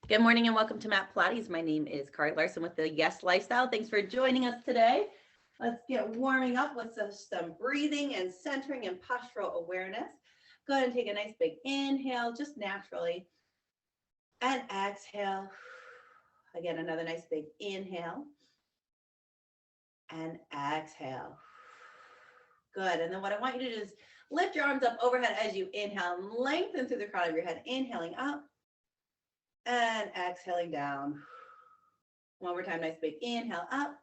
Good morning and welcome to Mat Pilates. My name is Carly Larson with the Yes Lifestyle. Thanks for joining us today. Let's get warming up with some breathing and centering and postural awareness. Go ahead and take a nice big inhale, just naturally, and exhale. Again, another nice big inhale and exhale. Good. And then what I want you to do is lift your arms up overhead as you inhale and lengthen through the crown of your head, inhaling up and exhaling down. One more time, nice big inhale up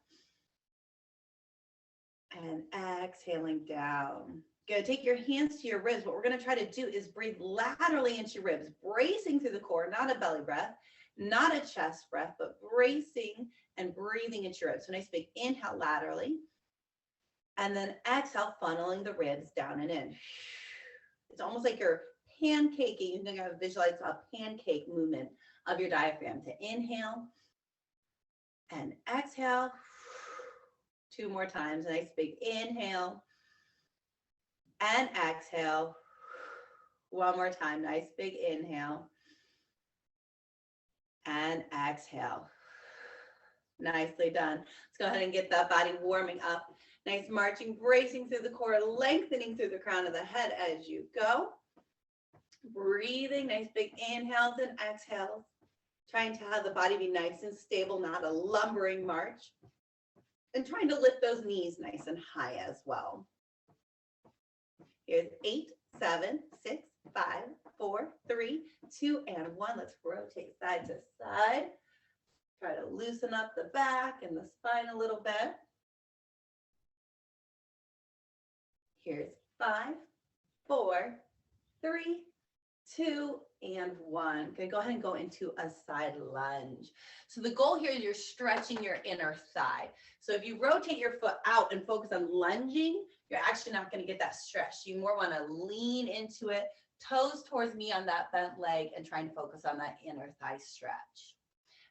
and exhaling down. Good. Take your hands to your ribs. What we're going to try to do is breathe laterally into your ribs, bracing through the core, not a belly breath, not a chest breath, but bracing and breathing into your ribs. So nice big inhale laterally, and then exhale, funneling the ribs down and in. It's almost like you're pancaking. You can visualize a pancake movement of your diaphragm. To inhale and exhale. Two more times. Nice big inhale and exhale. One more time. Nice big inhale and exhale. Nicely done. Let's go ahead and get that body warming up. Nice marching, bracing through the core, lengthening through the crown of the head as you go. Breathing, nice big inhales and exhales. Trying to have the body be nice and stable, not a lumbering march. And trying to lift those knees nice and high as well. Here's 8, 7, 6, 5, 4, 3, 2, and 1. Let's rotate side to side. Try to loosen up the back and the spine a little bit. Here's 5, 4, 3, 2, and 1. Okay, go ahead and go into a side lunge. So the goal here is you're stretching your inner thigh. So if you rotate your foot out and focus on lunging, you're actually not going to get that stretch. You more want to lean into it, toes towards me on that bent leg, and try and focus on that inner thigh stretch.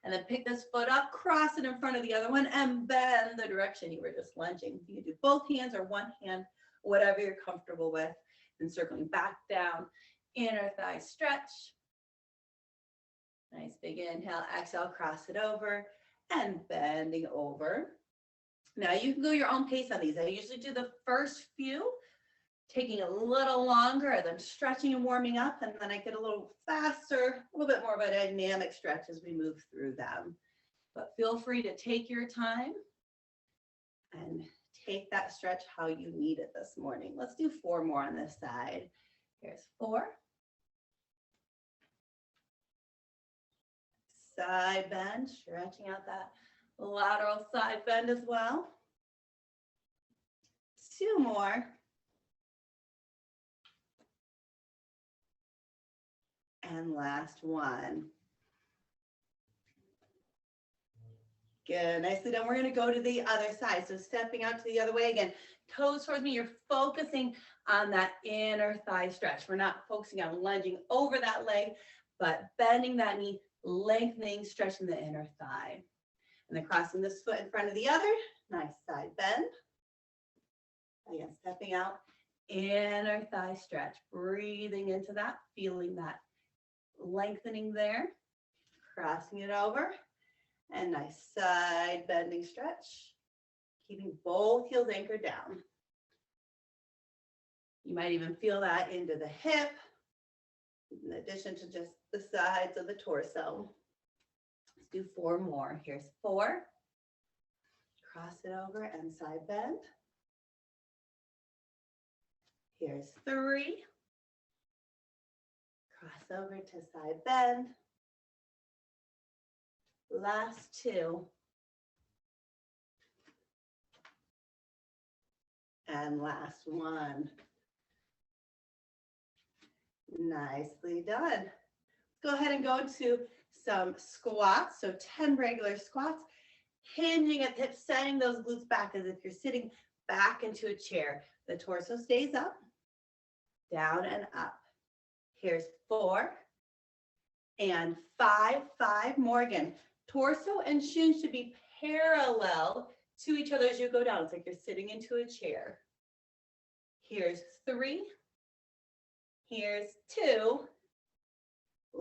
And then pick this foot up, cross it in front of the other one, and bend the direction you were just lunging. You can do both hands or one hand, whatever you're comfortable with. And circling back down, inner thigh stretch. Nice big inhale, exhale, cross it over, and bending over. Now you can go your own pace on these. I usually do the first few, taking a little longer, then stretching and warming up, and then I get a little faster, a little bit more of a dynamic stretch as we move through them. But feel free to take your time and take that stretch how you need it this morning. Let's do 4 more on this side. Here's 4. Side bend, stretching out that lateral side bend as well. 2 more. And last one. Good, nicely done. We're going to go to the other side. So stepping out to the other way again. Toes towards me, you're focusing on that inner thigh stretch. We're not focusing on lunging over that leg, but bending that knee, lengthening, stretching the inner thigh. And then crossing this foot in front of the other. Nice side bend. Again, stepping out, inner thigh stretch. Breathing into that, feeling that lengthening there. Crossing it over. And nice side bending stretch. Keeping both heels anchored down. You might even feel that into the hip, in addition to just the sides of the torso. Let's do 4 more. Here's 4. Cross it over and side bend. Here's 3. Cross over to side bend. Last 2. And last 1. Nicely done. Let's go ahead and go to some squats. So 10 regular squats, hinging at the hips, setting those glutes back as if you're sitting back into a chair. The torso stays up, down and up. Here's 4 and 5. 5 more again. Torso and shins should be parallel to each other as you go down. It's like you're sitting into a chair. Here's 3. Here's 2.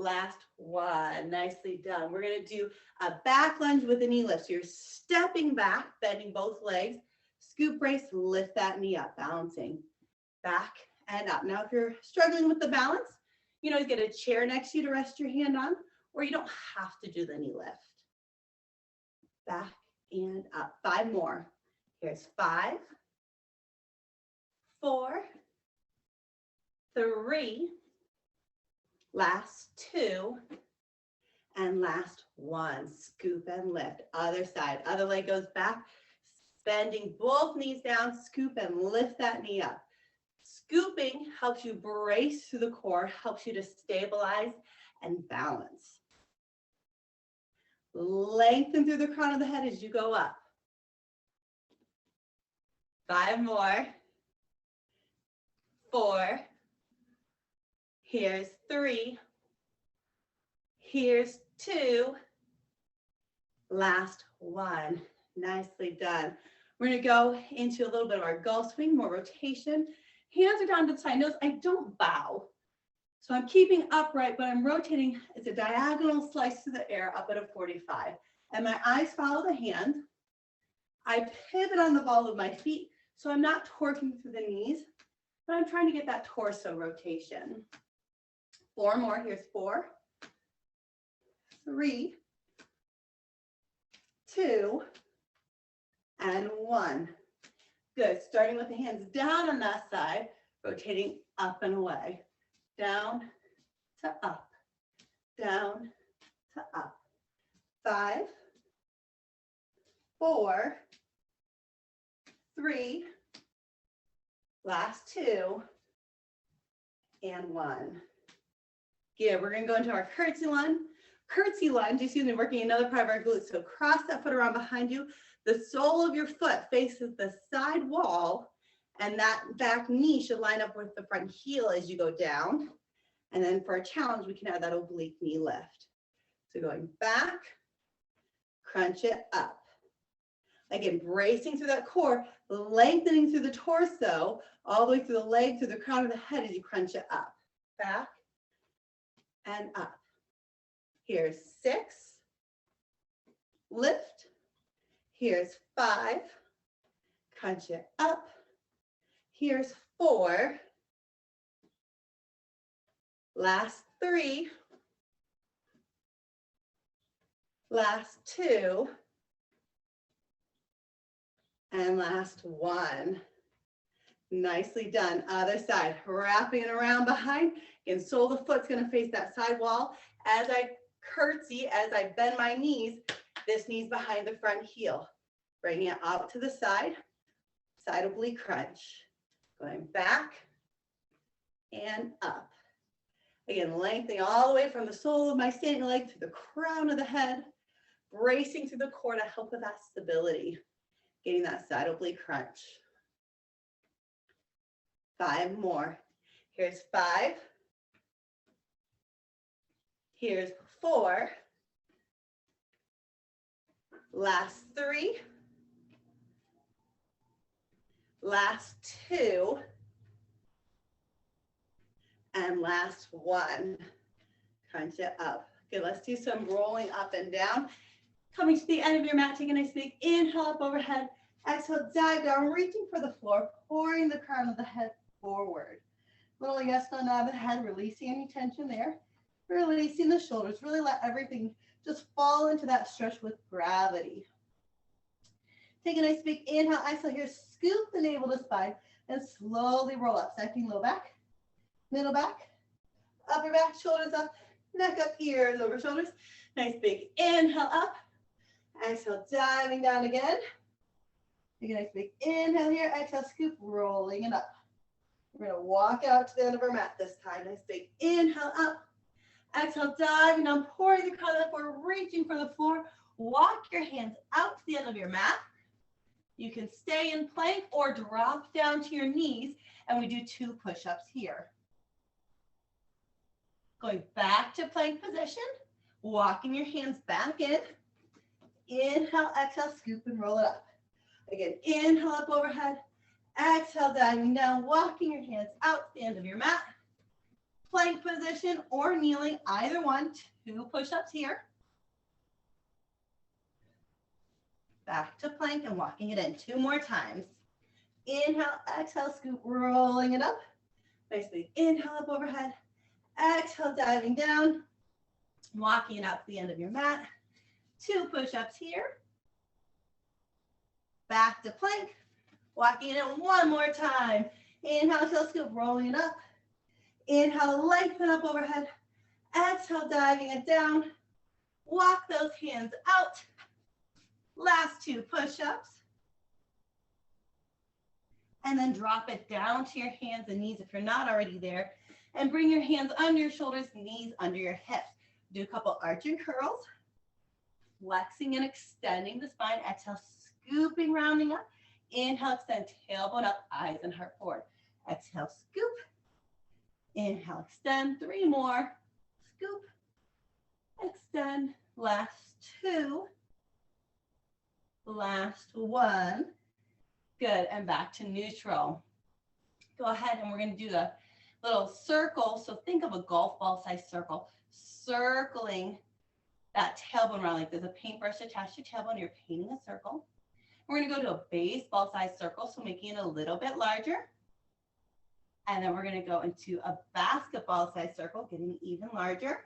Last one. Nicely done. We're going to do a back lunge with a knee lift. So you're stepping back, bending both legs. Scoop, brace, lift that knee up, balancing back and up. Now, if you're struggling with the balance, you know, get a chair next to you to rest your hand on, or you don't have to do the knee lift. Back and up. 5 more. Here's 5, 4, 3, last 2, and last 1. Scoop and lift. Other side. Other leg goes back. Bending both knees down. Scoop and lift that knee up. Scooping helps you brace through the core, helps you to stabilize and balance. Lengthen through the crown of the head as you go up. 5 more. 4. Here's 3. Here's 2. Last 1. Nicely done. We're going to go into a little bit of our gulf swing, more rotation. Hands are down to the side. Notice I don't bow. So I'm keeping upright, but I'm rotating. It's a diagonal slice through the air up at a 45. And my eyes follow the hand. I pivot on the ball of my feet, so I'm not torquing through the knees, but I'm trying to get that torso rotation. 4 more. Here's 4, 3, 2, and 1. Good. Starting with the hands down on that side, rotating up and away. Down to up. Down to up. 5, 4, 3, last 2, and 1. Good. We're going to go into our curtsy lunge. Curtsy lunge, excuse me, working another part of our glutes. So cross that foot around behind you. The sole of your foot faces the side wall, and that back knee should line up with the front heel as you go down. And then for a challenge, we can add that oblique knee lift. So going back, crunch it up. Again, bracing through that core, lengthening through the torso, all the way through the leg, through the crown of the head as you crunch it up. Back and up. Here's 6. Lift. Here's 5. Crunch it up. Here's 4. Last 3. Last 2. And last 1. Nicely done. Other side. Wrapping it around behind. Again, sole of the foot's going to face that side wall. As I curtsy, as I bend my knees, this knee's behind the front heel. Bringing it out to the side. Side oblique crunch. Going back and up. Again, lengthening all the way from the sole of my standing leg to the crown of the head. Bracing through the core to help with that stability. Getting that side oblique crunch. 5 more. Here's 5. Here's 4. Last 3. Last 2. And last 1. Crunch it up. Okay, let's do some rolling up and down. Coming to the end of your mat, take a nice big inhale up overhead. Exhale, dive down, reaching for the floor, pouring the crown of the head forward. Little yes, no, nod of the head, releasing any tension there. Releasing the shoulders. Really let everything just fall into that stretch with gravity. Take a nice big inhale, exhale here. Scoop the navel to spine and slowly roll up. Second low back, middle back, upper back, shoulders up, neck up, ears over shoulders. Nice big inhale up. Exhale, diving down again. Take a nice big inhale here. Exhale, scoop, rolling it up. We're going to walk out to the end of our mat this time. Nice big inhale up. Exhale, diving down, pouring the crown up. We're reaching for the floor. Walk your hands out to the end of your mat. You can stay in plank or drop down to your knees, and we do 2 push-ups here. Going back to plank position, walking your hands back in. Inhale, exhale, scoop and roll it up. Again, inhale up overhead. Exhale, diving down, walking your hands out to the end of your mat. plank position or kneeling, either one. 2 push-ups here. Back to plank and walking it in 2 more times. Inhale, exhale, scoop, rolling it up. Basically, inhale up overhead. Exhale, diving down. Walking it out to the end of your mat. 2 push-ups here. Back to plank. Walking it in 1 more time. Inhale, exhale, scoop, rolling it up. Inhale, lengthen up overhead. Exhale, diving it down. Walk those hands out. Last 2 push-ups. And then drop it down to your hands and knees if you're not already there. And bring your hands under your shoulders, knees under your hips. Do a couple arch and curls. Flexing and extending the spine. Exhale, scooping, rounding up. Inhale, extend, tailbone up, eyes and heart forward. Exhale, scoop. Inhale, extend. 3 more. Scoop. Extend. Last 2. Last 1. Good. And back to neutral. Go ahead and we're going to do the little circle. So think of a golf ball size circle. Circling that tailbone around like there's a paintbrush attached to your tailbone. You're painting a circle. We're going to go to a baseball size circle. So making it a little bit larger. And then we're going to go into a basketball size circle, getting even larger.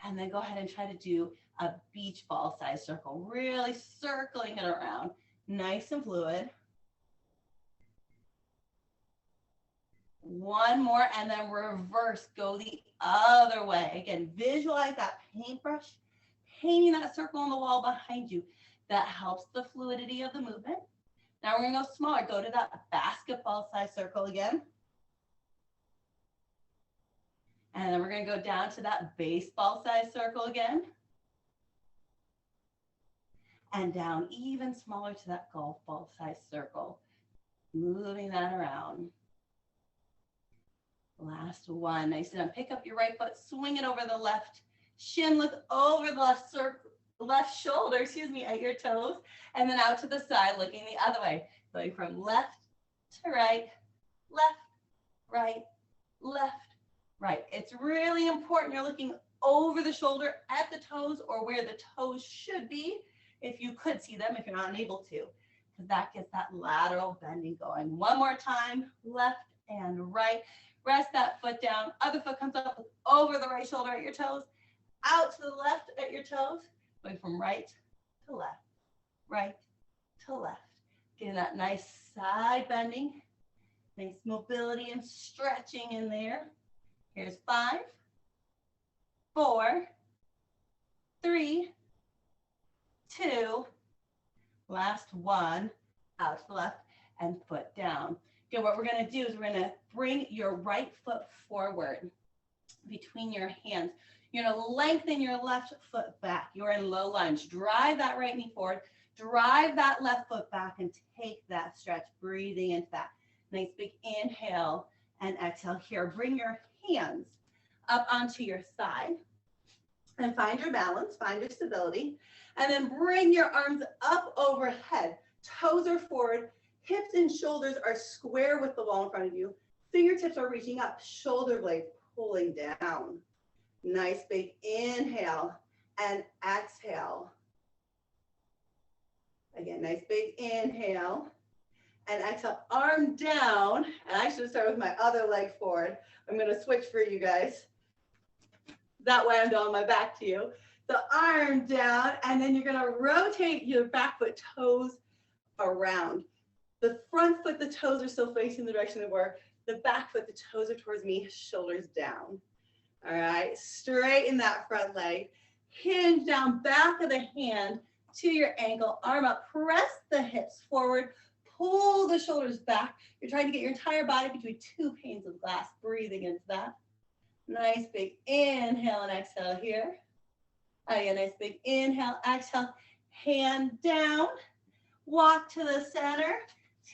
And then go ahead and try to do a beach ball size circle, really circling it around, nice and fluid. 1 more, and then reverse, go the other way. Again, visualize that paintbrush, painting that circle on the wall behind you. That helps the fluidity of the movement. Now we're gonna go smaller, go to that basketball size circle again. And then we're gonna go down to that baseball size circle again. And down even smaller to that golf ball size circle. Moving that around. Last 1, nice and pick up your right foot, swing it over the left shin, look over the left shoulder, at your toes, and then out to the side, looking the other way. Going from left to right, left, right, left, right. It's really important you're looking over the shoulder at the toes or where the toes should be, if you could see them, if you're not able to, because that gets that lateral bending going. 1 more time, left and right. Rest that foot down. Other foot comes up over the right shoulder at your toes, out to the left at your toes, going from right to left, right to left. Getting that nice side bending, nice mobility and stretching in there. Here's 5, 4, 3, 2, last 1, out to the left and foot down. Okay, what we're gonna do is we're gonna bring your right foot forward between your hands. You're gonna lengthen your left foot back. You're in low lunge. Drive that right knee forward. Drive that left foot back and take that stretch, breathing into that. Nice big inhale and exhale here. Bring your hands up onto your side and find your balance, find your stability. And then bring your arms up overhead. Toes are forward. Hips and shoulders are square with the wall in front of you. Fingertips are reaching up, shoulder blades pulling down. Nice big inhale and exhale. Again, nice big inhale and exhale, arm down. And I should start with my other leg forward. I'm gonna switch for you guys. That way I'm doing my back to you. The arm down, and then you're gonna rotate your back foot toes around. The front foot, the toes are still facing the direction they were. The back foot, the toes are towards me, shoulders down. All right, straighten that front leg. Hinge down, back of the hand to your ankle, arm up, press the hips forward, pull the shoulders back. You're trying to get your entire body between 2 panes of glass, breathing into that. Nice big inhale and exhale here. Again, nice big inhale, exhale, hand down, walk to the center.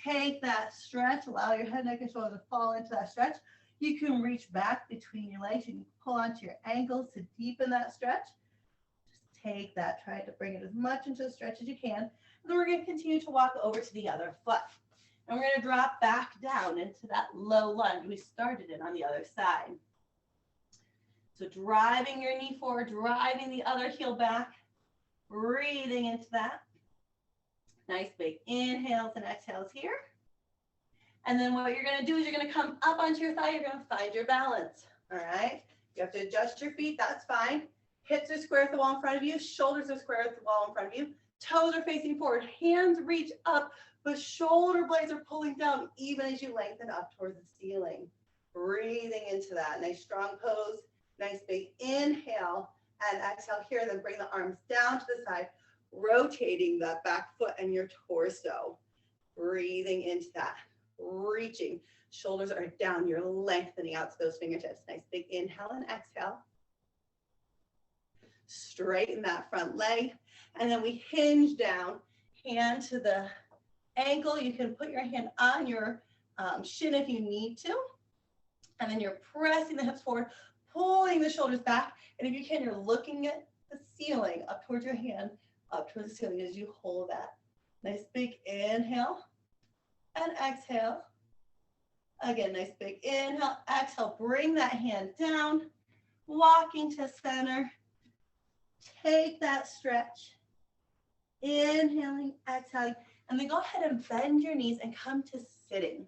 Take that stretch, allow your head, neck, and shoulders to fall into that stretch. You can reach back between your legs. You can pull onto your ankles to deepen that stretch. Just take that, try to bring it as much into the stretch as you can. And then we're going to continue to walk over to the other foot. And we're going to drop back down into that low lunge we started in on the other side. So driving your knee forward, driving the other heel back, breathing into that. Nice big inhales and exhales here. And then what you're going to do is you're going to come up onto your thigh. You're going to find your balance. All right. You have to adjust your feet. That's fine. Hips are square with the wall in front of you. Shoulders are square with the wall in front of you. Toes are facing forward. Hands reach up, but shoulder blades are pulling down even as you lengthen up towards the ceiling. Breathing into that. Nice strong pose. Nice big inhale and exhale here. Then bring the arms down to the side, rotating that back foot and your torso. Breathing into that. Reaching. Shoulders are down. You're lengthening out to those fingertips. Nice big inhale and exhale. Straighten that front leg. And then we hinge down. Hand to the ankle. You can put your hand on your shin if you need to. And then you're pressing the hips forward, pulling the shoulders back. And if you can, you're looking at the ceiling, up towards your hand, up towards the ceiling as you hold that. Nice big inhale and exhale. Again, nice big inhale, exhale. Bring that hand down, walking to center. Take that stretch. Inhaling, exhaling. And then go ahead and bend your knees and come to sitting.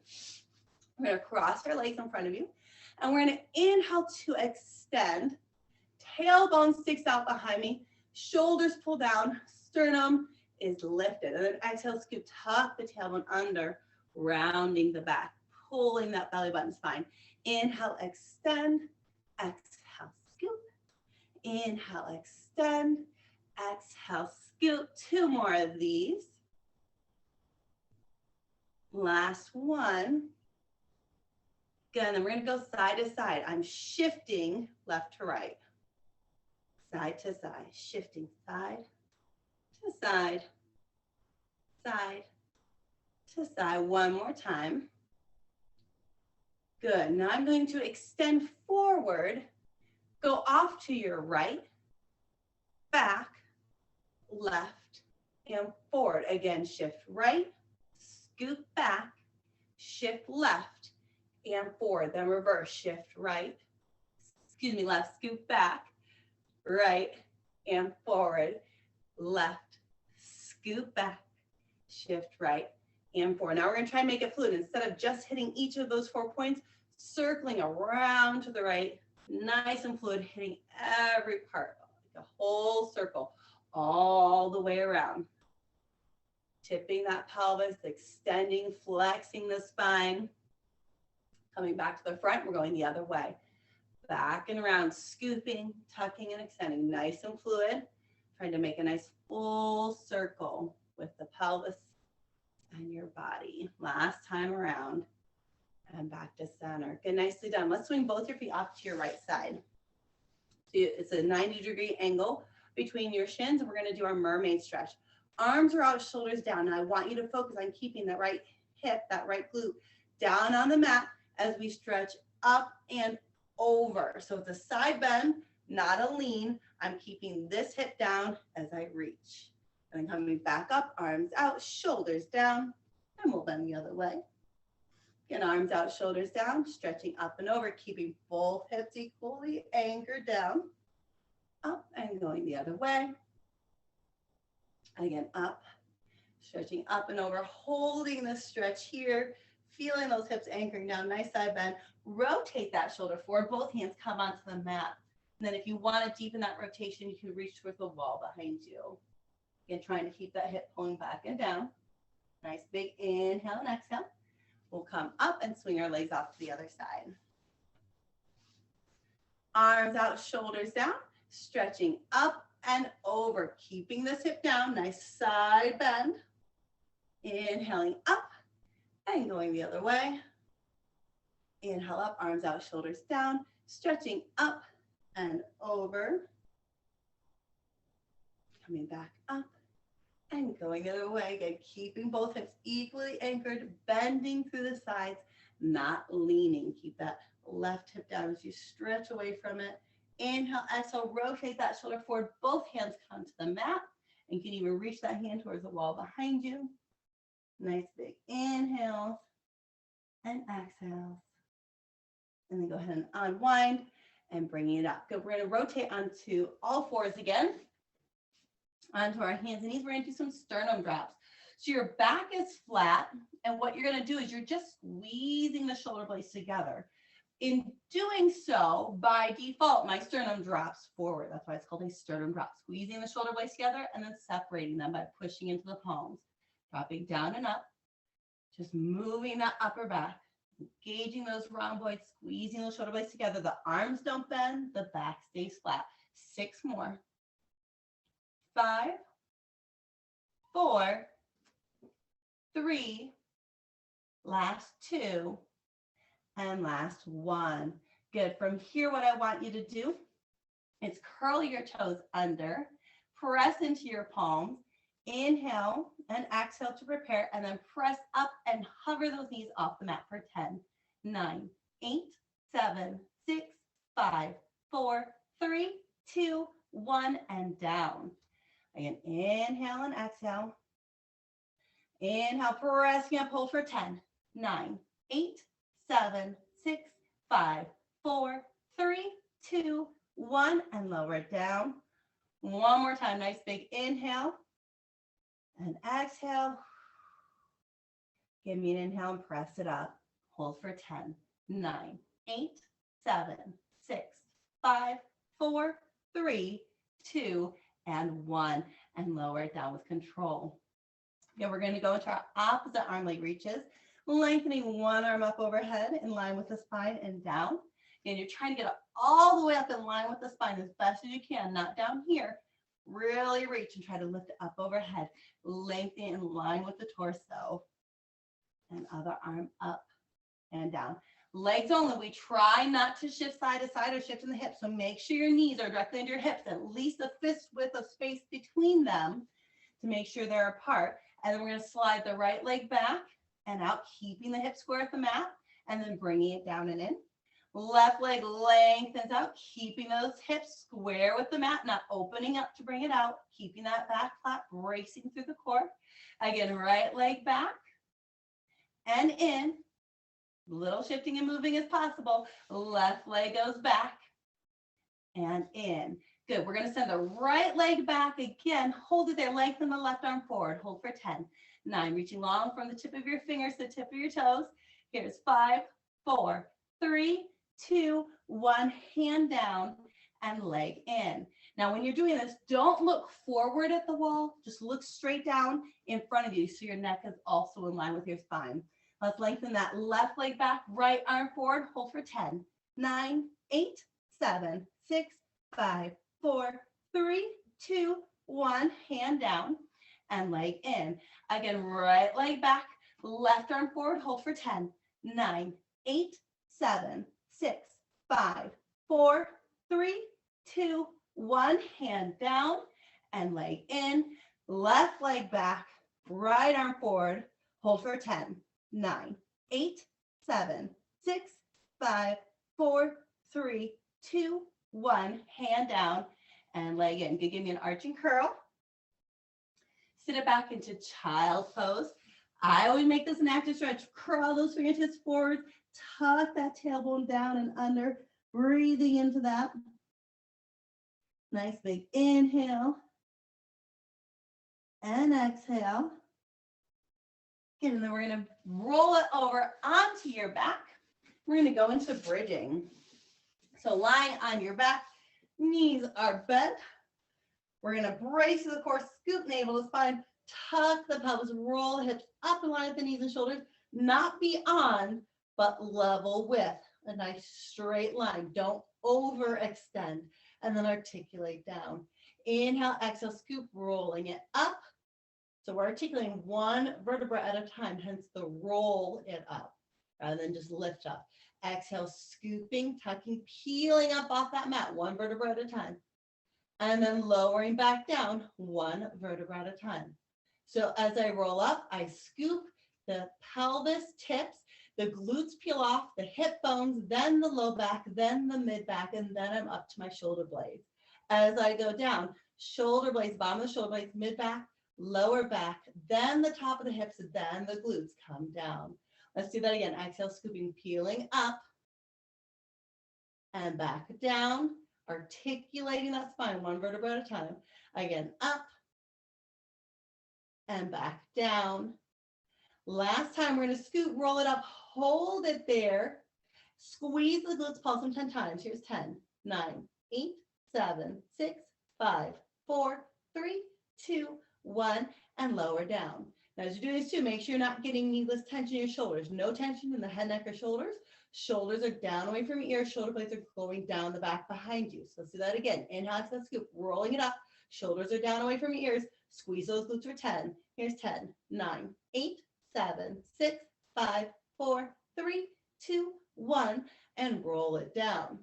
We're going to cross our legs in front of you. And we're going to inhale to extend. Tailbone sticks out behind me. Shoulders pull down. Sternum is lifted. And then exhale, scoop, tuck the tailbone under, rounding the back, pulling that belly button spine. Inhale, extend. Exhale, scoop. Inhale, extend. Exhale, scoop. 2 more of these. Last one. Good, and then we're going to go side to side. I'm shifting left to right. Side to side. Shifting side to side. Side to side. One more time. Good. Now I'm going to extend forward. Go off to your right, back, left, and forward. Again, shift right, scoop back, shift left, and forward. Then reverse, shift right, left, scoop back, right, and forward, left, scoop back, shift right, and forward. Now we're going to try and make it fluid. Instead of just hitting each of those 4 points, circling around to the right, nice and fluid, hitting every part, like a whole circle, all the way around. Tipping that pelvis, extending, flexing the spine. Coming back to the front, we're going the other way. Back and around, scooping, tucking, and extending, nice and fluid. Trying to make a nice full circle with the pelvis and your body. Last time around. And back to center. Good, nicely done. Let's swing both your feet off to your right side. So it's a 90-degree angle between your shins, and we're going to do our mermaid stretch. Arms are out, shoulders down. Now I want you to focus on keeping that right hip, that right glute down on the mat as we stretch up and over. So it's a side bend, not a lean. I'm keeping this hip down as I reach. And then coming back up, arms out, shoulders down, and we'll bend the other way. Again, arms out, shoulders down, stretching up and over, keeping both hips equally anchored down. Up and going the other way. Again, up, stretching up and over, holding the stretch here, feeling those hips anchoring down, nice side bend. Rotate that shoulder forward, both hands come onto the mat. And then if you want to deepen that rotation, you can reach towards the wall behind you. Again, trying to keep that hip pulling back and down. Nice big inhale and exhale. We'll come up and swing our legs off to the other side. Arms out, shoulders down, stretching up and over, keeping this hip down, nice side bend. Inhaling up and going the other way. Inhale up, arms out, shoulders down, stretching up and over. Coming back up and going the other way. Again, keeping both hips equally anchored, bending through the sides, not leaning. Keep that left hip down as you stretch away from it. Inhale, exhale, rotate that shoulder forward. Both hands come to the mat. And you can even reach that hand towards the wall behind you. Nice big inhales and exhales. And then go ahead and unwind and bring it up. Good. We're going to rotate onto all fours again. Onto our hands and knees. We're going to do some sternum drops. So your back is flat. And what you're going to do is you're just squeezing the shoulder blades together. In doing so, by default, my sternum drops forward. That's why it's called a sternum drop. Squeezing the shoulder blades together and then separating them by pushing into the palms. Dropping down and up. Just moving that upper back. Engaging those rhomboids, squeezing those shoulder blades together. The arms don't bend, the back stays flat. 6 more. 5, 4, 3, last 2, and last 1. Good. From here, what I want you to do is curl your toes under, press into your palms, inhale and exhale to prepare, and then press up and hover those knees off the mat for 10, 9, 8, 7, 6, 5, 4, 3, 2, 1, and down. Again, inhale and exhale. Inhale, pressing up, hold for 10, 9, 8, 7, 6, 5, 4, 3, 2, 1, and lower it down. One more time, nice big inhale and exhale. Give me an inhale and press it up. Hold for 10, 9, 8, 7, 6, 5, 4, 3, 2, and 1, and lower it down with control. Now we're going to go into our opposite arm leg reaches, lengthening one arm up overhead in line with the spine and down. And you're trying to get all the way up in line with the spine as best as you can, not down here. Really reach and try to lift it up overhead, lengthening in line with the torso. And other arm up and down. Legs only. We try not to shift side to side or shift in the hips. So make sure your knees are directly under your hips, at least a fist width of space between them to make sure they're apart. And then we're going to slide the right leg back and out, keeping the hips square at the mat, and then bringing it down and in. Left leg lengthens out, keeping those hips square with the mat, not opening up to bring it out, keeping that back flat, bracing through the core. Again, right leg back and in. Little shifting and moving as possible. Left leg goes back and in. Good. We're going to send the right leg back again. Hold it there. Lengthen the left arm forward. Hold for 10, 9. Reaching long from the tip of your fingers to the tip of your toes. Here's 5, 4, 3, 2, 1. Hand down and leg in. Now, when you're doing this, don't look forward at the wall. Just look straight down in front of you so your neck is also in line with your spine. Let's lengthen that left leg back, right arm forward. Hold for 10, 9, 8, 7, 6, 5, 4, 3, 2, 1. Hand down and leg in. Again, right leg back, left arm forward. Hold for 10, 9, 8, 7, 6, 5, 4, 3, 2, 1. Hand down and leg in. Left leg back, right arm forward. Hold for 10, 9, 8, 7, 6, 5, 4, 3, 2, 1. Hand down and leg in. Give me an arching curl. Sit it back into child pose. I always make this an active stretch. Curl those fingertips forward. Tuck that tailbone down and under. Breathing into that. Nice big inhale. And exhale. And then we're going to roll it over onto your back. We're going to go into bridging. So lying on your back, knees are bent. We're going to brace to the core, scoop navel to spine, tuck the pelvis, roll the hips up in line with the knees and shoulders, not beyond, but level with a nice straight line. Don't overextend. And then articulate down. Inhale, exhale, scoop, rolling it up. So we're articulating one vertebra at a time, hence the roll it up, rather than just lift up. Exhale, scooping, tucking, peeling up off that mat, one vertebra at a time. And then lowering back down, one vertebra at a time. So as I roll up, I scoop, the pelvis tips, the glutes peel off, the hip bones, then the low back, then the mid back, and then I'm up to my shoulder blades. As I go down, shoulder blades, bottom of the shoulder blades, mid back, lower back, then the top of the hips, then the glutes come down. Let's do that again. Exhale, scooping, peeling up and back down, articulating that spine one vertebra at a time. Again, up and back down. Last time, we're going to scoot, roll it up, hold it there. Squeeze the glutes, pulse them 10 times. Here's 10, 9, 8, 7, 6, 5, 4, 3, 2, 1, and lower down. Now, as you're doing this too, make sure you're not getting needless tension in your shoulders. No tension in the head, neck, or shoulders. Shoulders are down away from your ears. Shoulder blades are going down the back behind you. So let's do that again. Inhale to the scoop, rolling it up. Shoulders are down away from your ears. Squeeze those glutes for 10. Here's 10, 9, 8, 7, 6, 5, 4, 3, 2, 1, and roll it down.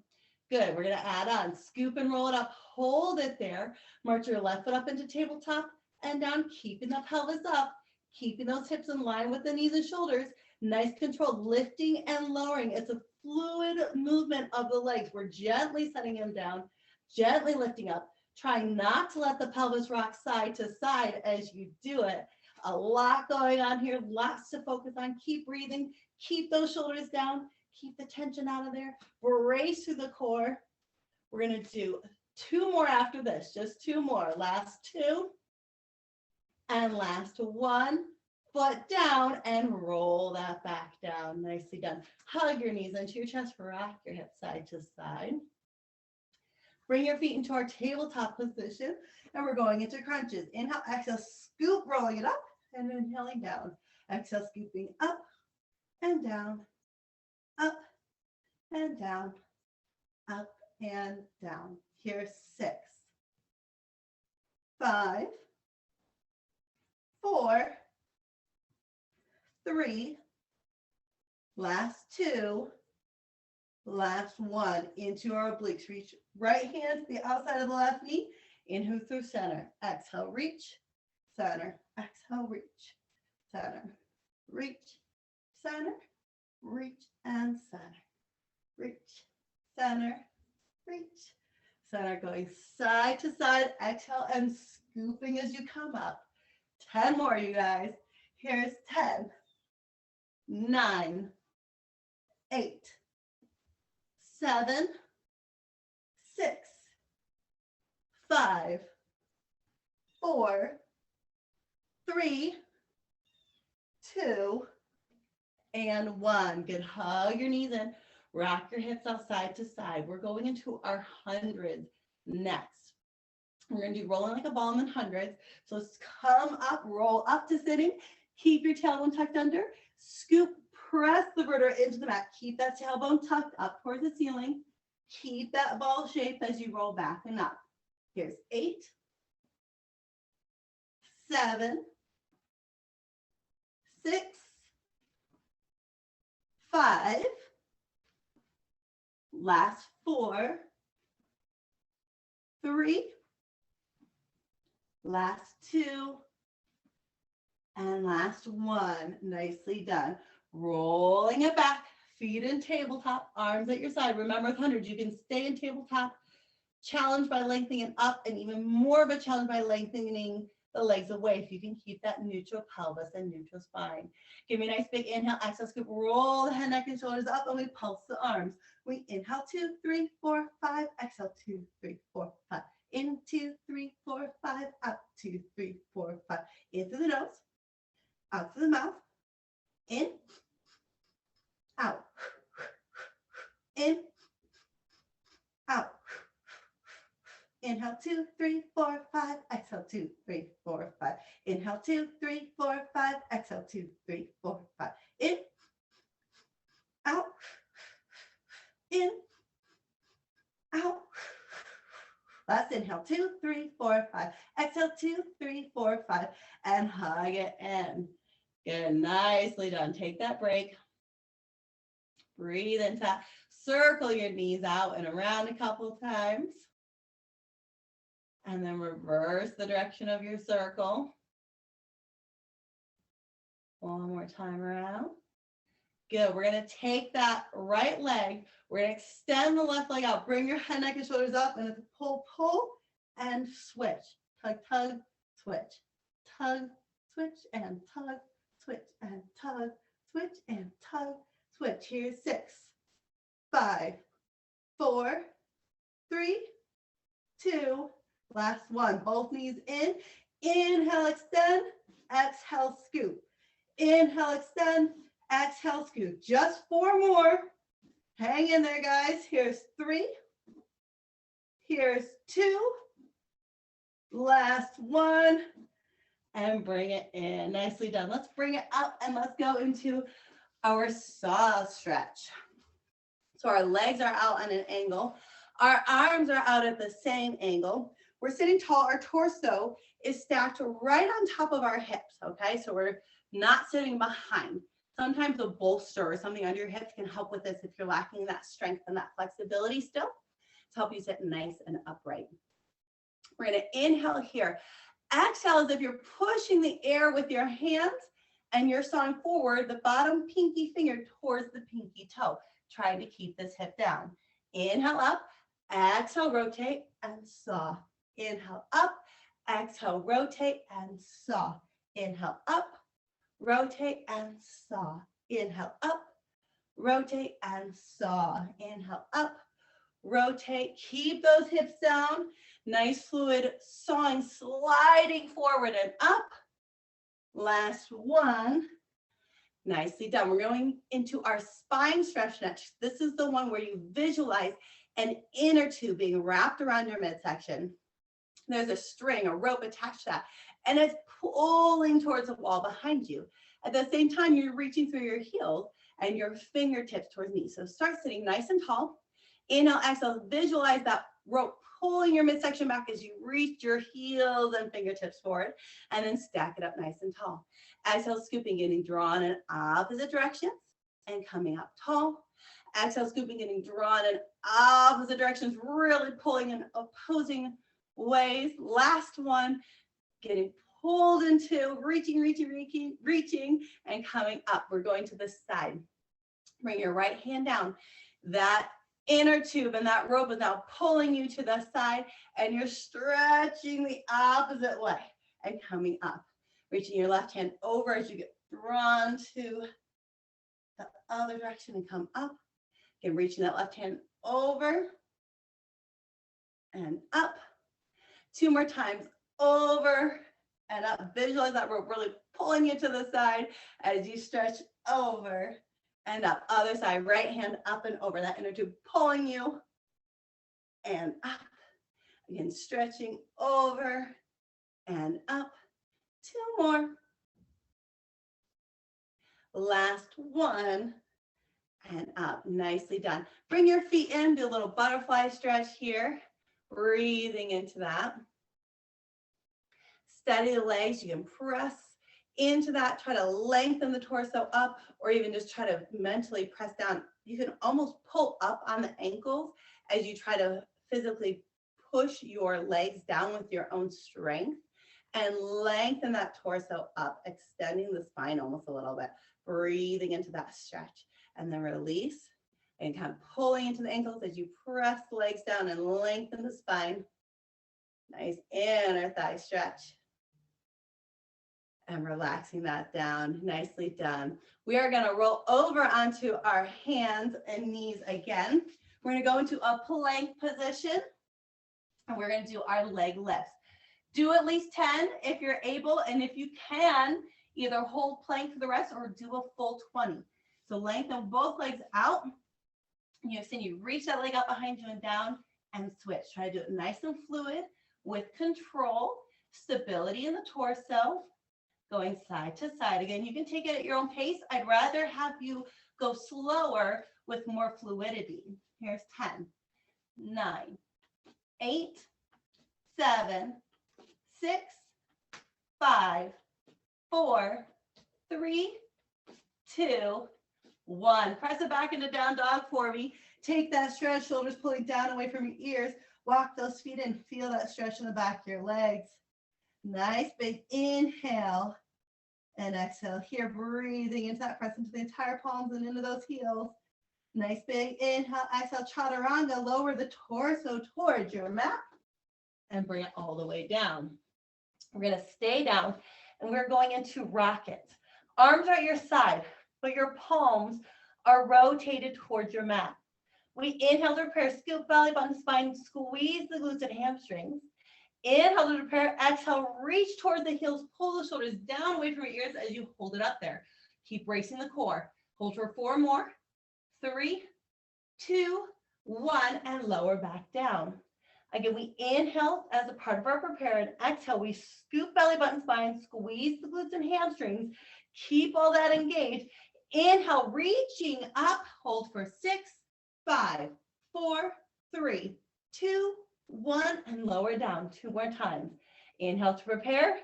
Good. We're going to add on. Scoop and roll it up. Hold it there. March your left foot up into tabletop and down, keeping the pelvis up, keeping those hips in line with the knees and shoulders. Nice control, lifting and lowering. It's a fluid movement of the legs. We're gently setting them down, gently lifting up. Trying not to let the pelvis rock side to side as you do it. A lot going on here, lots to focus on. Keep breathing, keep those shoulders down, keep the tension out of there. Brace through the core. We're going to do 2 more after this, just 2 more. Last 2 and last 1. Foot down and roll that back down. Nicely done. Hug your knees into your chest, rock your hips side to side. Bring your feet into our tabletop position, and we're going into crunches. Inhale, exhale, scoop, rolling it up, and inhaling down. Exhale, scooping up and down, up and down, up and down. Here's 6, 5, 4, 3, last 2, last 1. Into our obliques. Reach right hand to the outside of the left knee. Inhale through center. Exhale, reach, center. Exhale, reach, center. Reach, center, reach, and center. Reach, center, reach, center. Going side to side. Exhale and scooping as you come up. 10 more, you guys. Here's 10, 9, 8, 7, 6, 5, 4, 3, 2, and 1. Good. Hug your knees in. Rock your hips out side to side. We're going into our hundreds next. We're going to do rolling like a ball in the hundreds. So let's come up, roll up to sitting. Keep your tailbone tucked under. Scoop, press the vertebra into the mat. Keep that tailbone tucked up towards the ceiling. Keep that ball shape as you roll back and up. Here's 8, 7, 6, 5, last 4, 3, last 2, and last 1. Nicely done. Rolling it back, feet in tabletop, arms at your side. Remember with hundreds, you can stay in tabletop, challenge by lengthening it up, and even more of a challenge by lengthening the legs away if you can keep that neutral pelvis and neutral spine. Give me a nice big inhale, exhale, scoop, roll the head, neck, and shoulders up, and we pulse the arms. We inhale 2, 3, 4, 5, exhale 2, 3, 4, 5. In 2, 3, 4, 5, up 2, 3, 4, 5. In through the nose, out through the mouth, in, out, in, out. Inhale 2, 3, 4, 5, exhale 2, 3, 4, 5. Inhale 2, 3, 4, 5, exhale 2, 3, 4, 5. In, out, in, out. Last inhale 2, 3, 4, 5. Exhale 2, 3, 4, 5. And hug it in. Good. Nicely done. Take that break. Breathe into that. Circle your knees out and around a couple times. And then reverse the direction of your circle. One more time around. Good. We're going to take that right leg. We're going to extend the left leg out. Bring your head, neck, and shoulders up. And it's pull, pull, and switch. Tug, tug, switch. tug, switch and tug, switch and tug, switch and tug, switch. Here's 6, 5, 4, 3, 2, last one. Both knees in. Inhale, extend, exhale, scoop. Inhale, extend, exhale, scoop. Just 4 more. Hang in there, guys. Here's 3. Here's 2. Last one. And bring it in. Nicely done. Let's bring it up and let's go into our saw stretch. So our legs are out on an angle. Our arms are out at the same angle. We're sitting tall. Our torso is stacked right on top of our hips, okay? So we're not sitting behind. Sometimes a bolster or something under your hips can help with this if you're lacking that strength and that flexibility still, to help you sit nice and upright. We're gonna inhale here. Exhale as if you're pushing the air with your hands and you're sawing forward the bottom pinky finger towards the pinky toe, trying to keep this hip down. Inhale up, exhale, rotate and saw. Inhale up, exhale, rotate and saw. Inhale up, rotate and saw. Inhale up, rotate and saw. Inhale up, rotate. Keep those hips down. Nice fluid sawing, sliding forward and up. Last one. Nicely done. We're going into our spine stretch next. This is the one where you visualize an inner tube being wrapped around your midsection. There's a string, a rope attached to that, and it's pulling towards the wall behind you. At the same time, you're reaching through your heels and your fingertips towards knees. So start sitting nice and tall. Inhale, exhale, visualize that rope pulling your midsection back as you reach your heels and fingertips forward, and then stack it up nice and tall. Exhale, scooping, getting drawn in opposite directions and coming up tall. Exhale, scooping, getting drawn in opposite directions, really pulling in opposing ways. Last one, getting pulled into, reaching, and coming up. We're going to the side. Bring your right hand down. That inner tube and that rope is now pulling you to the side, and you're stretching the opposite way and coming up. Reaching your left hand over as you get drawn to the other direction and come up. Again, reaching that left hand over and up. 2 more times, over and up. Visualize that rope really pulling you to the side as you stretch over and up. Other side, right hand up and over. That inner tube pulling you and up. Again, stretching over and up. 2 more. Last one and up. Nicely done. Bring your feet in, do a little butterfly stretch here. Breathing into that. Steady the legs. You can press into that. Try to lengthen the torso up, or even just try to mentally press down. You can almost pull up on the ankles as you try to physically push your legs down with your own strength, and lengthen that torso up, extending the spine almost a little bit. Breathing into that stretch, and then release. And kind of pulling into the ankles as you press the legs down and lengthen the spine. Nice inner thigh stretch. And relaxing that down. Nicely done. We are going to roll over onto our hands and knees again. We're going to go into a plank position, and we're going to do our leg lifts. Do at least 10 if you're able, and if you can, either hold plank for the rest or do a full 20. So lengthen both legs out. You've seen you reach that leg up behind you and down and switch. Try to do it nice and fluid with control, stability in the torso, going side to side. Again, you can take it at your own pace. I'd rather have you go slower with more fluidity. Here's 10, 9, 8, 7, 6, 5, 4, 3, 2, 1. Press it back into down dog for me. Take that stretch, shoulders pulling down away from your ears. Walk those feet in. Feel that stretch in the back of your legs. Nice big inhale and exhale. Here, breathing into that. Press into the entire palms and into those heels. Nice big inhale, exhale, chaturanga. Lower the torso towards your mat and bring it all the way down. We're going to stay down and we're going into rockets. Arms are at your side, but your palms are rotated towards your mat. We inhale to prepare, scoop belly button spine, squeeze the glutes and hamstrings. Inhale to prepare, exhale, reach towards the heels, pull the shoulders down away from your ears as you hold it up there. Keep bracing the core. Hold for 4 more, 3, 2, 1, and lower back down. Again, we inhale as a part of our prepare, and exhale, we scoop belly button spine, squeeze the glutes and hamstrings, keep all that engaged. Inhale, reaching up, hold for 6, 5, 4, 3, 2, 1, and lower down 2 more times. Inhale to prepare,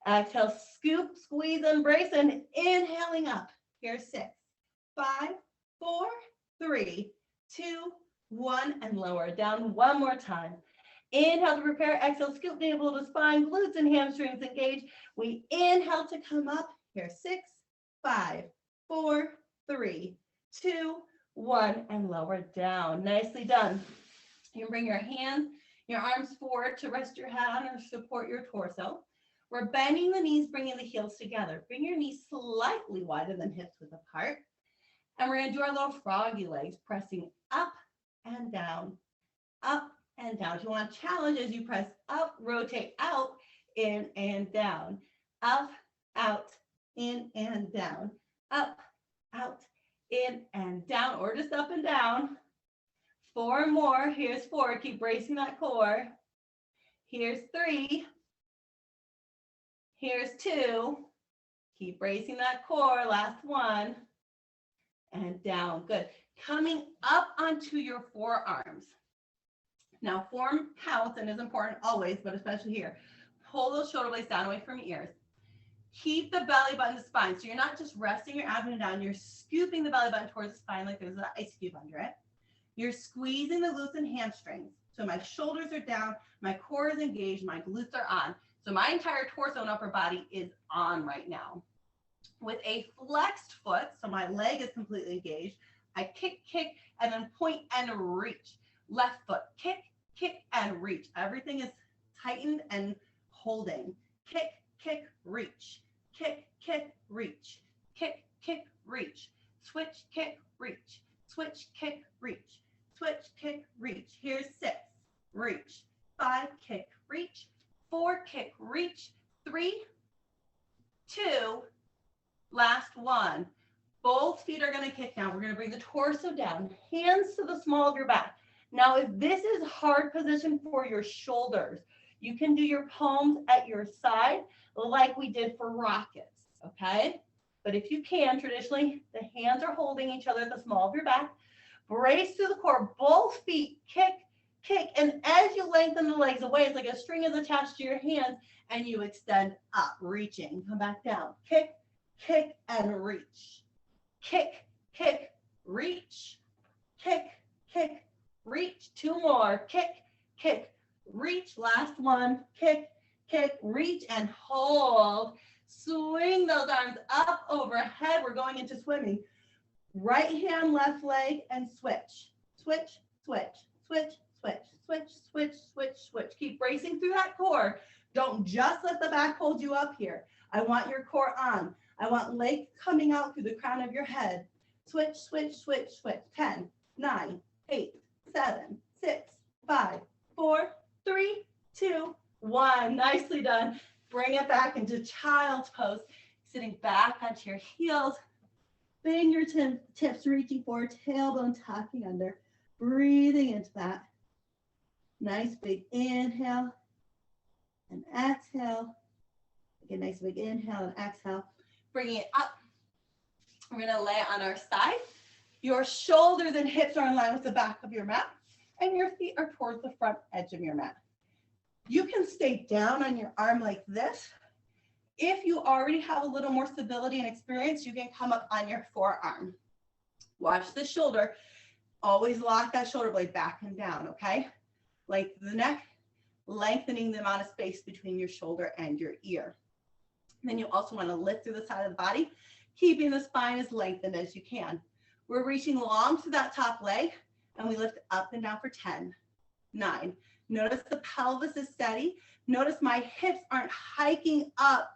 exhale, scoop, squeeze, embrace, and inhaling up. Here's 6, 5, 4, 3, 2, 1, and lower down 1 more time. Inhale to prepare, exhale, scoop navel to spine, glutes and hamstrings engage. We inhale to come up. Here, 6, 5, 4, 3, 2, 1, and lower down. Nicely done. You can bring your hands, your arms forward to rest your head on or support your torso. We're bending the knees, bringing the heels together. Bring your knees slightly wider than hips width apart. And we're going to do our little froggy legs, pressing up and down, up and down. If you want to challenge as you press up, rotate out, in and down, up, out, in and down, up, out, in and down, or just up and down. 4 more. Here's 4. Keep bracing that core. Here's 3. Here's 2. Keep bracing that core. Last 1. And down. Good. Coming up onto your forearms. Now, form counts and is important always, but especially here. Pull those shoulder blades down away from your ears. Keep the belly button to spine. So you're not just resting your abdomen down, you're scooping the belly button towards the spine like there's an ice cube under it. You're squeezing the glutes and hamstrings. So my shoulders are down, my core is engaged, my glutes are on. So my entire torso and upper body is on right now. With a flexed foot, so my leg is completely engaged, I kick, and then point and reach. Left foot, kick, and reach. Everything is tightened and holding. Kick, reach. Kick, reach. Kick, reach. Switch, kick, reach. Switch, kick, reach. Switch, kick, reach. Here's 6, reach. 5, kick, reach. 4, kick, reach. 3, 2, last 1. Both feet are going to kick now. We're going to bring the torso down, hands to the small of your back. Now, if this is a hard position for your shoulders, you can do your palms at your side like we did for rockets, okay? But if you can, traditionally, the hands are holding each other at the small of your back. Brace through the core, both feet kick, and as you lengthen the legs away, it's like a string is attached to your hands, and you extend up, reaching, come back down. Kick, and reach. Kick, reach. Kick, reach. 2 more. Kick, reach. Last 1. Kick, reach, and hold. Swing those arms up overhead. We're going into swimming. Right hand, left leg, and switch. Switch. Keep bracing through that core. Don't just let the back hold you up here. I want your core on. I want leg coming out through the crown of your head. Switch. 10, 9, 8, 7, 6, 5, 4, 3, 2, 1. Nicely done. Bring it back into child's pose. Sitting back onto your heels. Fingertips reaching forward, tailbone tucking under. Breathing into that. Nice big inhale and exhale. Again, nice big inhale and exhale. Bringing it up. We're going to lay on our side. Your shoulders and hips are in line with the back of your mat, and your feet are towards the front edge of your mat. You can stay down on your arm like this. If you already have a little more stability and experience, you can come up on your forearm. Watch the shoulder. Always lock that shoulder blade back and down, okay? Lengthen the neck, lengthening the amount of space between your shoulder and your ear. And then you also want to lift through the side of the body, keeping the spine as lengthened as you can. We're reaching long to that top leg, and we lift up and down for 10, 9, Notice the pelvis is steady. Notice my hips aren't hiking up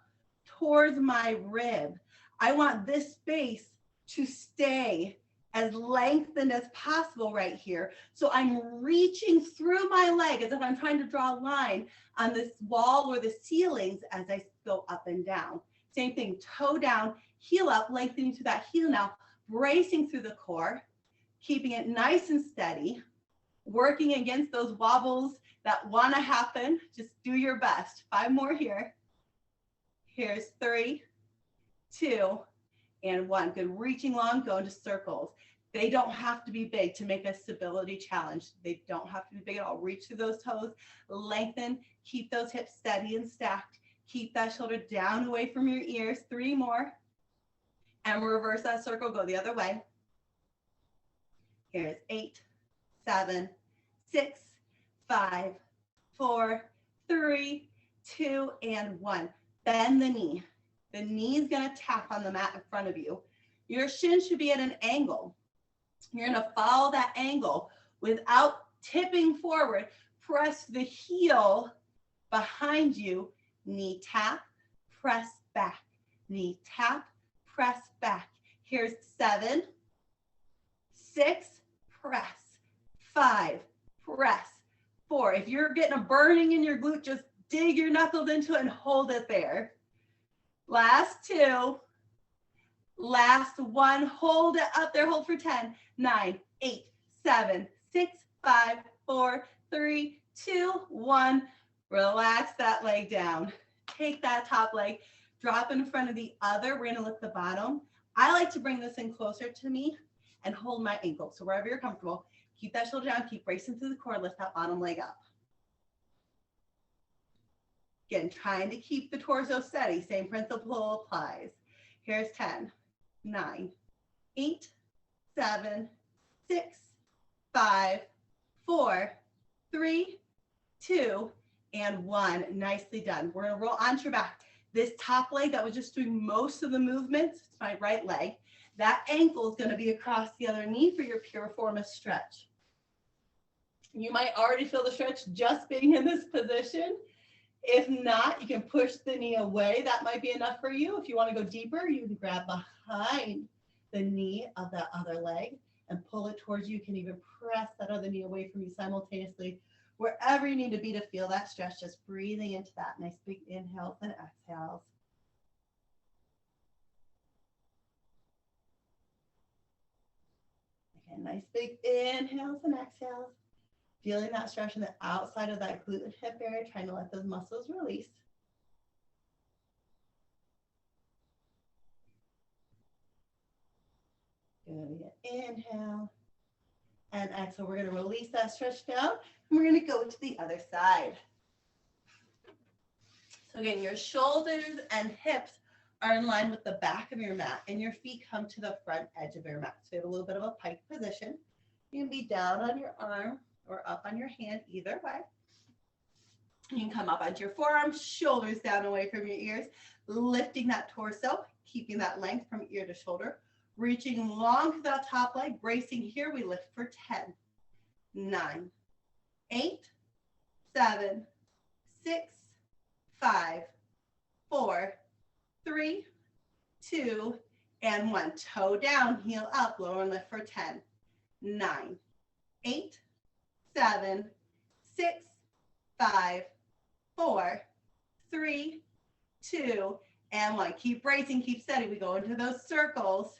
towards my rib. I want this space to stay as lengthened as possible right here. So I'm reaching through my leg as if I'm trying to draw a line on this wall or the ceilings as I go up and down. Same thing, toe down, heel up, lengthening to that heel now, bracing through the core, keeping it nice and steady, working against those wobbles that want to happen. Just do your best. 5 more here. Here's 3, 2, and 1. Good. Reaching long, go into circles. They don't have to be big to make a stability challenge. They don't have to be big at all. Reach through those toes, lengthen, keep those hips steady and stacked. Keep that shoulder down away from your ears. 3 more. And reverse that circle, go the other way. Here's 8, 7, 6, 5, 4, 3, 2, and 1. Bend the knee. The knee is going to tap on the mat in front of you. Your shin should be at an angle. You're going to follow that angle without tipping forward. Press the heel behind you. Knee tap, press back. Knee tap, press back. Here's 7, 6, press. 5, press. 4. If you're getting a burning in your glute, just dig your knuckles into it and hold it there. Last 2. Last 1. Hold it up there. Hold for 10, 9, 8, 7, 6, 5, 4, 3, 2, 1. Relax that leg down. Take that top leg, drop in front of the other. We're going to lift the bottom. I like to bring this in closer to me and hold my ankle. So wherever you're comfortable, keep that shoulder down, keep bracing through the core, lift that bottom leg up. Again, trying to keep the torso steady. Same principle applies. Here's 10, 9, 8, 7, 6, 5, 4, 3, 2, and 1. Nicely done. We're going to roll onto your back. This top leg that was just doing most of the movements, it's my right leg. That ankle is going to be across the other knee for your Piriformis stretch. You might already feel the stretch just being in this position. If not, you can push the knee away. That might be enough for you. If you want to go deeper, you can grab behind the knee of that other leg and pull it towards you. You can even press that other knee away from you simultaneously. Wherever you need to be to feel that stretch, just breathing into that. Nice big inhales and exhales. Again, nice big inhales and exhales. Feeling that stretch on the outside of that glute and hip area, trying to let those muscles release. Good. Inhale and exhale. We're going to release that stretch down, and we're going to go to the other side. So again, your shoulders and hips are in line with the back of your mat, and your feet come to the front edge of your mat. So you have a little bit of a pike position. You can be down on your arm or up on your hand, either way. You can come up onto your forearms, shoulders down away from your ears, lifting that torso, keeping that length from ear to shoulder, reaching long to that top leg, bracing here. We lift for 10, 9, 8, 7, 6, 5, 4, 3, 2, and 1. Toe down, heel up, lower and lift for 10, 9, 8, 7, 6, 5, 4, 3, 2, and 1. Keep bracing, keep steady. We go into those circles,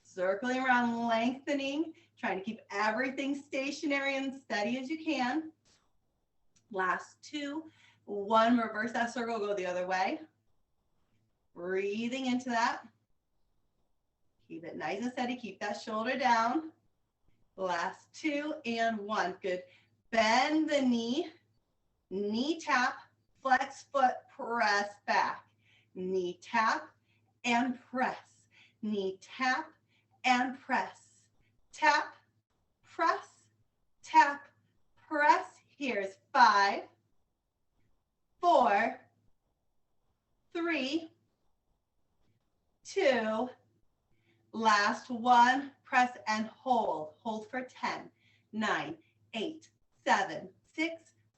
circling around, lengthening, trying to keep everything stationary and steady as you can. Last 2, 1, reverse that circle, go the other way. Breathing into that. Keep it nice and steady, keep that shoulder down. Last 2 and 1. Good. Bend the knee, knee tap, flex foot, press back. Knee tap and press. Knee tap and press. Tap, press, tap, press. Here's 5, 4, 3, 2, last 1, press and hold. Hold for 10, 9, 8, 7, 6,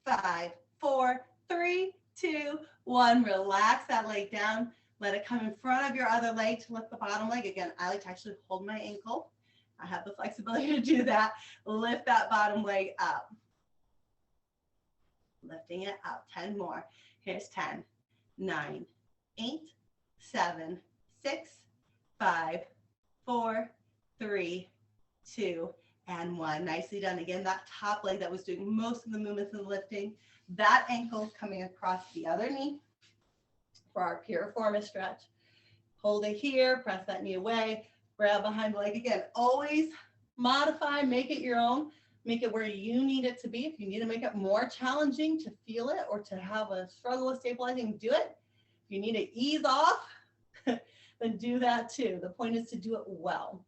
5, 4, 3, 2, 1. Relax that leg down. Let it come in front of your other leg to lift the bottom leg. Again, I like to actually hold my ankle. I have the flexibility to do that. Lift that bottom leg up. Lifting it up. 10 more. Here's 10, 9, 8, 7, 6, 5, 4, 3, 2, and 1. Nicely done. Again, that top leg that was doing most of the movements and lifting, that ankle coming across the other knee for our Piriformis stretch. Hold it here, press that knee away, grab behind the leg. Again, always modify, make it your own, make it where you need it to be. If you need to make it more challenging to feel it or to have a struggle with stabilizing, do it. If you need to ease off, then do that too. The point is to do it well.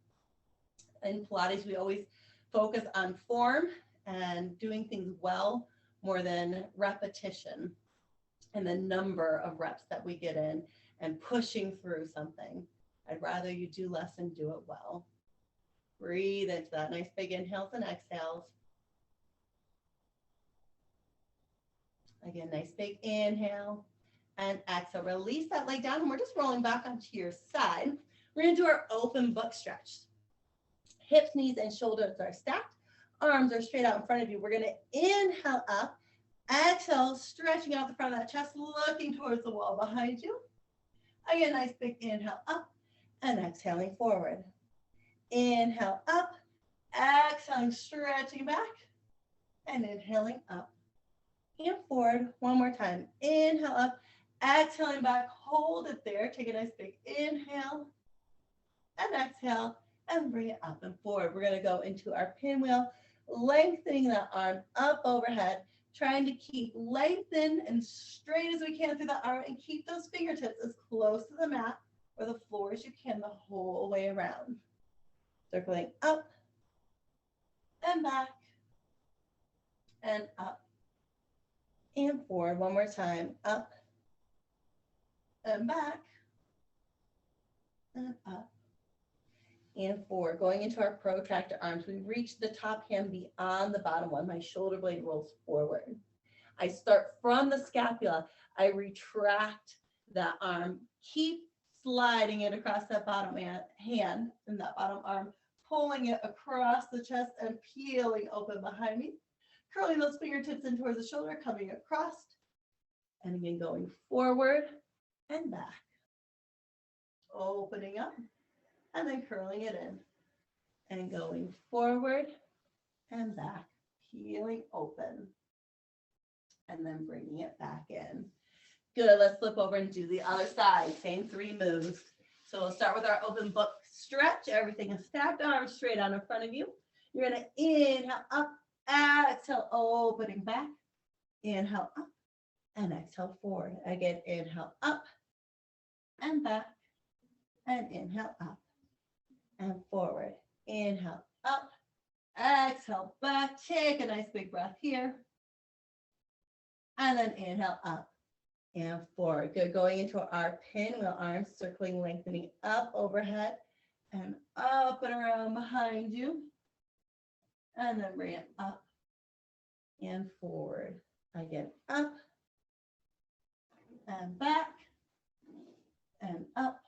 In Pilates, we always focus on form and doing things well more than repetition and the number of reps that we get in and pushing through something. I'd rather you do less and do it well. Breathe into that. Nice big inhales and exhales. Again, nice big inhale and exhale. Release that leg down and we're just rolling back onto your side. We're going to do our open book stretch. Hips, knees, and shoulders are stacked. Arms are straight out in front of you. We're going to inhale up. Exhale, stretching out the front of that chest, looking towards the wall behind you. Again, nice big inhale up and exhaling forward. Inhale up, exhaling, stretching back, and inhaling up and forward. One more time. Inhale up, exhaling back, hold it there. Take a nice big inhale and exhale and bring it up and forward. We're going to go into our pinwheel, lengthening the arm up overhead, trying to keep lengthened and straight as we can through the arm and keep those fingertips as close to the mat or the floor as you can the whole way around. Circling up and back and up and forward. One more time. Up and back and up and forward. Going into our protractor arms, we reach the top hand beyond the bottom one. My shoulder blade rolls forward. I start from the scapula. I retract that arm. Keep sliding it across that bottom hand and that bottom arm, pulling it across the chest and peeling open behind me. Curling those fingertips in towards the shoulder, coming across. And again, going forward and back. Opening up. And then curling it in and going forward and back, peeling open and then bringing it back in. Good, let's flip over and do the other side. Same 3 moves. So we'll start with our open book stretch. Everything is stacked, arms straight out in front of you. You're going to inhale up, exhale, opening back, inhale up and exhale forward. Again, inhale up and back and inhale up and forward. Inhale up, exhale back. Take a nice big breath here. And then inhale up and forward. Good. Going into our pinwheel arms, circling, lengthening up overhead and up and around behind you. And then bring it up and forward. Again, up and back and up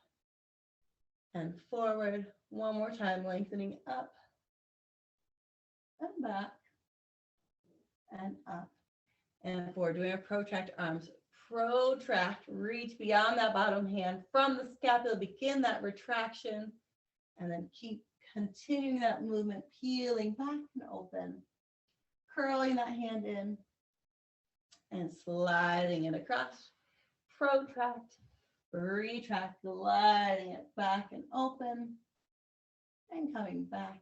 and forward. One more time, lengthening up and back and up and forward. Doing a protract arms. Protract, reach beyond that bottom hand from the scapula. Begin that retraction and then keep continuing that movement, peeling back and open. Curling that hand in and sliding it across. Protract, retract, gliding it back and open. And coming back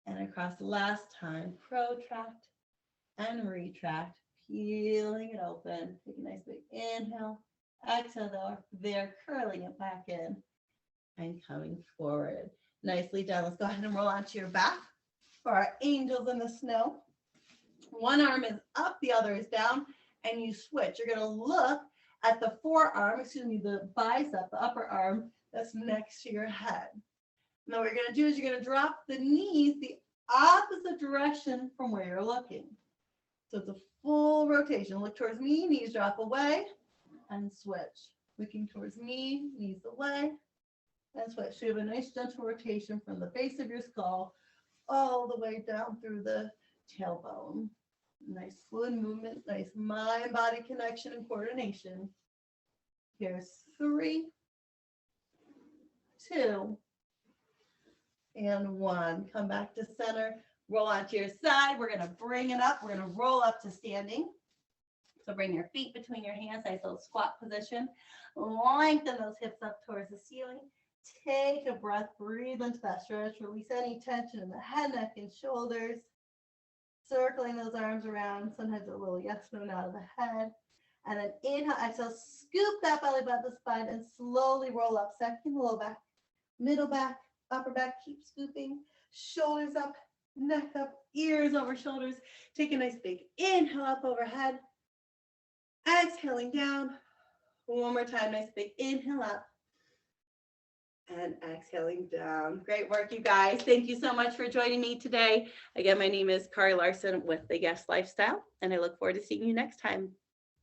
and across. Last time, protract and retract, peeling it open. Take a nice big inhale, exhale there, curling it back in and coming forward. Nicely done. Let's go ahead and roll onto your back for our angels in the snow. One arm is up, the other is down, and you switch. You're going to look at the forearm, the bicep, the upper arm that's next to your head. Now what you're going to do is you're going to drop the knees the opposite direction from where you're looking. So it's a full rotation. Look towards me, knees drop away, and switch. Looking towards me, knees away, and switch. So you have a nice gentle rotation from the base of your skull all the way down through the tailbone. Nice fluid movement, nice mind-body connection and coordination. Here's 3, 2, and 1. Come back to center. Roll onto your side. We're going to bring it up. We're going to roll up to standing. So bring your feet between your hands. Nice little squat position. Lengthen those hips up towards the ceiling. Take a breath. Breathe into that stretch. Release any tension in the head, neck, and shoulders. Circling those arms around. Sometimes a little yes moon out of the head. And then inhale, exhale. Scoop that belly button to the spine and slowly roll up. Second, low back, middle back, upper back. Keep scooping. Shoulders up, neck up, ears over shoulders. Take a nice big inhale up overhead. Exhaling down. One more time, nice big inhale up. And exhaling down. Great work, you guys. Thank you so much for joining me today. Again, my name is Kari Larson with The Guest Lifestyle, and I look forward to seeing you next time.